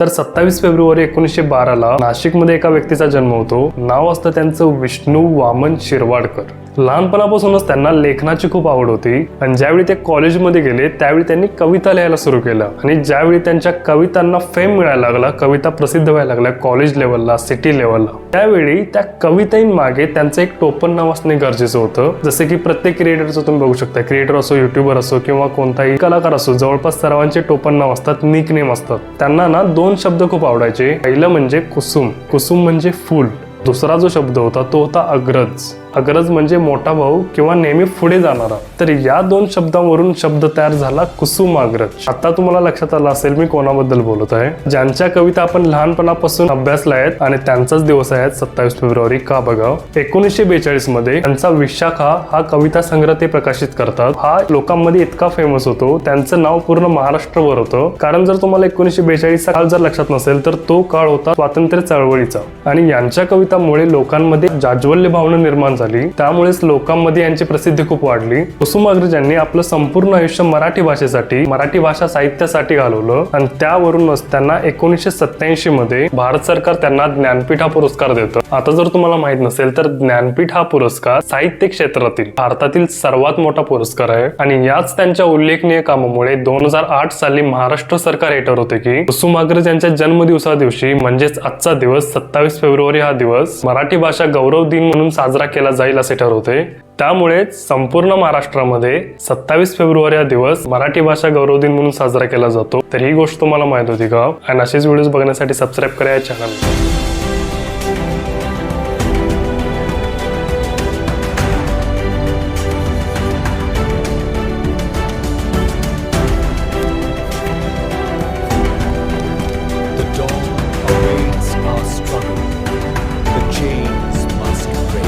तर 27 फेब्रुवारी 1912ला नाशिकमध्ये एका व्यक्तीचा जन्म होतो. नाव असतं त्यांचं विष्णू वामन शिरवाडकर. लहानपणापासूनच त्यांना लेखनाची खूप आवड होती आणि ज्यावेळी ते कॉलेजमध्ये गेले त्यावेळी त्यांनी कविता लिहायला सुरू केलं आणि ज्यावेळी त्यांच्या कवितांना फेम मिळायला लागला, कविता प्रसिद्ध व्हायला लागल्या कॉलेज लेवलला, सिटी लेवलला, त्यावेळी त्या कवितांमागे त्यांचं एक टोपण नाव असणे गरजेचं होतं. जसे की प्रत्येक क्रिएटरचं तुम्ही बघू शकता, क्रिएटर असो, युट्यूबर असो किंवा कोणताही कलाकार असो, जवळपास सर्वांचे टोपण नाव असतात, निक नेम असतात. त्यांना ना 2 शब्द खूप आवडायचे. पहिलं म्हणजे कुसुम. कुसुम म्हणजे फुल. दुसरा जो शब्द होता तो होता अग्रज. अग्रज म्हणजे मोठा भाऊ किंवा नेहमी पुढे जाणारा. तर या 2 शब्दांवरून शब्द तयार झाला कुसुमाग्रज. आता तुम्हाला लक्षात आलं असेल मी कोणाबद्दल बोलत आहे. ज्यांच्या कविता आपण लहानपणापासून अभ्यासल्या आहेत आणि त्यांचाच दिवस आहे 27 फेब्रुवारी. का बघा, 1942 मध्ये त्यांचा विशाखा हा कविता संग्रह ते प्रकाशित करतात. हा लोकांमध्ये इतका फेमस होतो, त्यांचं नाव पूर्ण महाराष्ट्रभर होतं. कारण जर तुम्हाला 1942 काळ जर लक्षात नसेल तर तो काळ होता स्वातंत्र्य चळवळीचा आणि यांच्या कवितांमुळे लोकांमध्ये जाज्वल्य भावना निर्माण झाली. त्यामुळेच लोकांमध्ये यांची प्रसिद्धी खूप वाढली. कुसुमाग्रज यांनी आपलं संपूर्ण आयुष्य मराठी भाषेसाठी, मराठी भाषा साहित्यासाठी घालवलं आणि त्यावरूनच त्यांना 1987 मध्ये भारत सरकार त्यांना ज्ञानपीठ हा पुरस्कार देतं. आता जर तुम्हाला माहित नसेल तर ज्ञानपीठ हा पुरस्कार साहित्य क्षेत्रातील भारतातील सर्वात मोठा पुरस्कार आहे आणि याच त्यांच्या उल्लेखनीय कामामुळे 2008 साली महाराष्ट्र सरकार हे ठरवते की कुसुमाग्रज यांच्या जन्मदिवसा दिवशी म्हणजेच आजचा दिवस 27 फेब्रुवारी हा दिवस मराठी भाषा गौरव दिन म्हणून साजरा केला जाईल असे ठरवते. त्यामुळे संपूर्ण महाराष्ट्रामध्ये 27 फेब्रुवारी हा दिवस मराठी भाषा गौरव दिन म्हणून साजरा केला जातो. तर ही गोष्ट तुम्हाला माहित होती का? आणि असेच व्हिडिओज बघण्यासाठी सबस्क्राईब करा या channel. The dawn awaits our struggle. The chains must break.